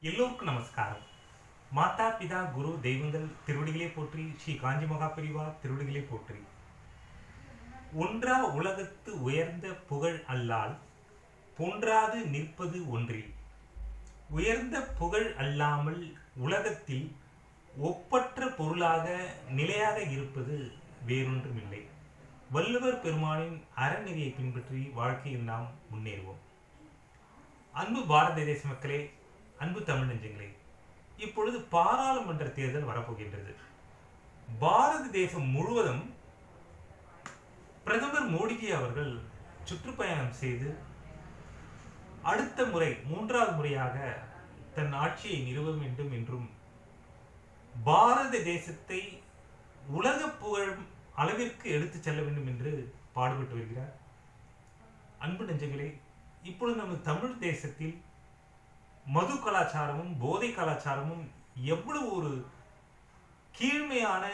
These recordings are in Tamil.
எல்லோருக்கும் நமஸ்காரம். மாதா பிதா குரு தெய்வங்கள் திருவடிகளே போற்றி, ஸ்ரீ காஞ்சி மகாபெரிவா திருவடிகளே போற்றி. ஒன்றா உலகத்து உயர்ந்த புகழ் அல்லால் போன்றாது நிற்பது ஒன்றி. உயர்ந்த புகழ் அல்லாமல் உலகத்தில் ஒப்பற்ற பொருளாக நிலையாக இருப்பது வேறொன்றுமில்லை. வள்ளுவர் பெருமானின் அறநெறியை பின்பற்றி வாழ்க்கையில் நாம் முன்னேறுவோம். அன்பு பாரத தேச மக்களே, அன்பு தமிழ் நெஞ்சங்களே, இப்பொழுது பாராளுமன்ற தேர்தல் வரப்போகின்றது. பாரத தேசம் முழுவதும் பிரதமர் மோடிஜி அவர்கள் சுற்றுப்பயணம் செய்து அடுத்த முறை 3வது முறையாக தன் ஆட்சியை நிறுவ வேண்டும் என்றும் பாரத தேசத்தை உலக புகழும் அளவிற்கு எடுத்துச் செல்ல வேண்டும் என்று பாடுபட்டு வருகிறார். அன்பு நெஞ்சங்களே, இப்பொழுது நம்ம தமிழ் தேசத்தில் மது கலாச்சாரமும் போதை கலாச்சாரமும் எவ்வளவு ஒரு கீழ்மையான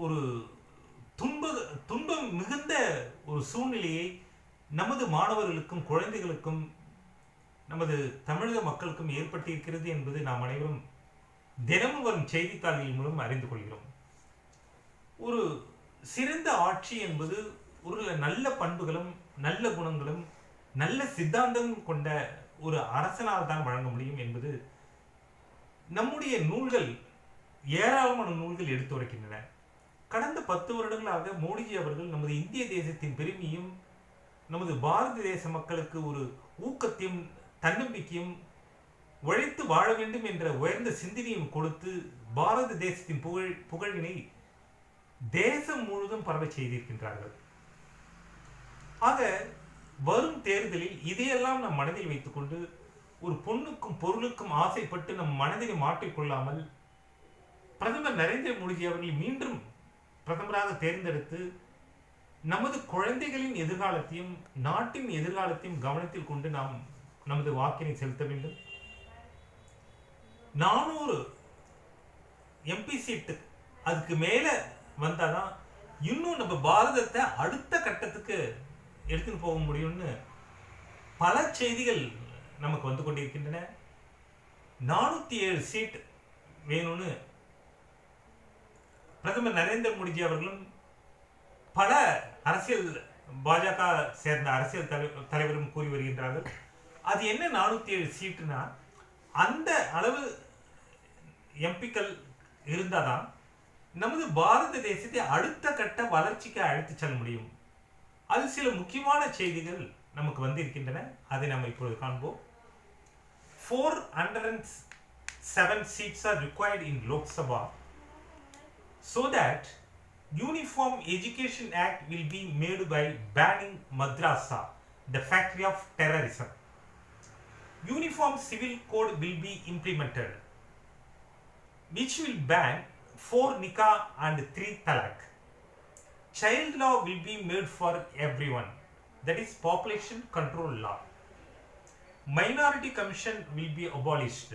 ஒரு துன்பம் மிகுந்த ஒரு சூழ்நிலையை நமது மாணவர்களுக்கும் குழந்தைகளுக்கும் நமது தமிழக மக்களுக்கும் ஏற்பட்டிருக்கிறது என்பது நாம் அனைவரும் தினமும் வரும் செய்தித்தாள்கள் மூலம் அறிந்து கொள்கிறோம். ஒரு சிறந்த ஆட்சி என்பது ஒரு நல்ல பண்புகளும் நல்ல குணங்களும் நல்ல சித்தாந்தமும் கொண்ட ஒரு அரசனால் தான் வழங்க முடியும் என்பது நம்முடைய நூல்கள், ஏராளமான நூல்கள் எடுத்துரைக்கின்றன. கடந்த 10 வருடங்களாக மோடிஜி அவர்கள் நமது இந்திய தேசத்தின் பெருமையும் நமது பாரத தேச மக்களுக்கு ஒரு ஊக்கத்தையும் தன்னம்பிக்கையும் உழைத்து வாழ வேண்டும் என்ற உயர்ந்த சிந்தனையும் கொடுத்து பாரத தேசத்தின் புகழினை தேசம் முழுவதும் பரவ செய்திருக்கின்றார்கள். ஆக வரும் தேர்தலில் இதையெல்லாம் நம் மனதில் வைத்துக்கொண்டு ஒரு பொண்ணுக்கும் பொருளுக்கும் ஆசைப்பட்டு நம் மனதினை மாற்றிக்கொள்ளாமல் பிரதமர் நரேந்திர மோடிஜி அவர்கள் மீண்டும் பிரதமராக தேர்ந்தெடுத்து நமது குழந்தைகளின் எதிர்காலத்தையும் நாட்டின் எதிர்காலத்தையும் கவனத்தில் கொண்டு நாம் நமது வாக்கினை செலுத்த வேண்டும். 400 எம்பி சீட்டு அதுக்கு மேல வந்தாதான் இன்னும் நம்ம பாரதத்தை அடுத்த கட்டத்துக்கு எடுத்துன்னு போக முடியும்னு பல செய்திகள் நமக்கு வந்து கொண்டிருக்கின்றன. 407 சீட் வேணும்னு பிரதமர் நரேந்திர மோடிஜி அவர்களும் பல அரசியல் பாஜக சேர்ந்த அரசியல் தலைவரும் கூறி வருகின்றார்கள். அது என்ன 407 சீட்டுனா, அந்த அளவு எம்பிக்கள் இருந்தாதான் நமது பாரத தேசத்தை அடுத்த கட்ட வளர்ச்சிக்கு அழைத்து செல்ல முடியும். அது சில முக்கியமான செய்திகள் நமக்கு வந்திருக்கின்றன. அதை நாம் இப்பொழுது காண்போம். 407 seats are required in Lok Sabha so that Uniform Education Act will be made by banning Madrasa, the factory of terrorism. Uniform Civil Code will be implemented, which will ban 4 nikah and 3 talaq. Child law will be made for everyone, that is population control law. Minority commission will be abolished.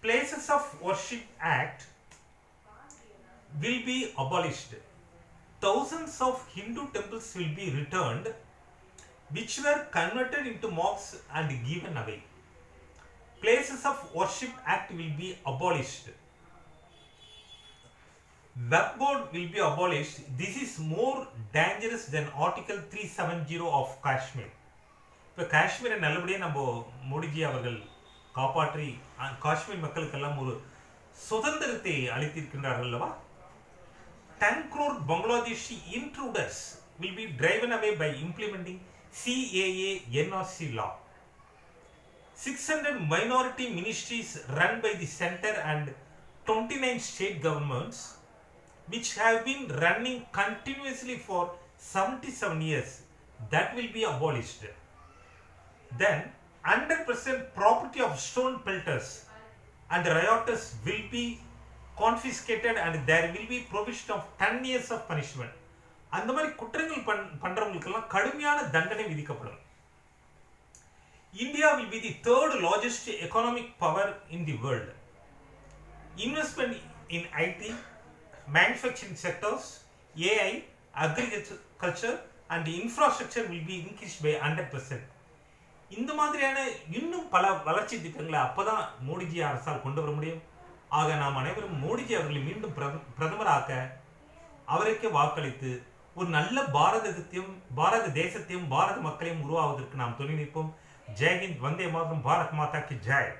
Places of worship act will be abolished. Thousands of Hindu temples will be returned, which were converted into mosques and given away. Places of worship act will be abolished. Waqf board will be abolished. This is more dangerous than Article 370 of Kashmir. இப்போ காஷ்மீரை நல்லபடியாக நம்ம மோடிஜி அவர்கள் காப்பாற்றி காஷ்மீர் மக்களுக்கெல்லாம் ஒரு சுதந்திரத்தை அளித்திருக்கின்றார்கள் அல்லவா. 10 crore Bangladeshi intruders will be driven away by implementing CAA NRC law. 600 minority ministries run by the center and 29 state governments, which have been running continuously for 77 years, that will be abolished. Then 100% property of stone pelters and rioters will be confiscated and there will be provision of 10 years of punishment. அந்த மாதிரி குற்றங்கள் பண்றவங்களுக்கெல்லாம் கடுமையான தண்டனை விதிக்கப்படும். India will be the 3rd largest economic power in the world. Investment in IT, manufacturing sectors, AI, agriculture and infrastructure will be increased by 100%. இந்த மாதிரியான இன்னும் பல வளர்ச்சி திட்டங்களை அப்பதான் மோடிஜி அரசால் கொண்டு வர முடியும். ஆக நாம் அனைவரும் மோடிஜி அவர்களை மீண்டும் பிரதமராக்க அவருக்கே வாக்களித்து ஒரு நல்ல பாரத தேசத்தையும் பாரத மக்களையும் உருவாவதற்கு நாம் துணை நிற்போம். ஜெய் ஹிந்த், வந்தே மாதரம், பாரத் மாதா கி ஜெய்.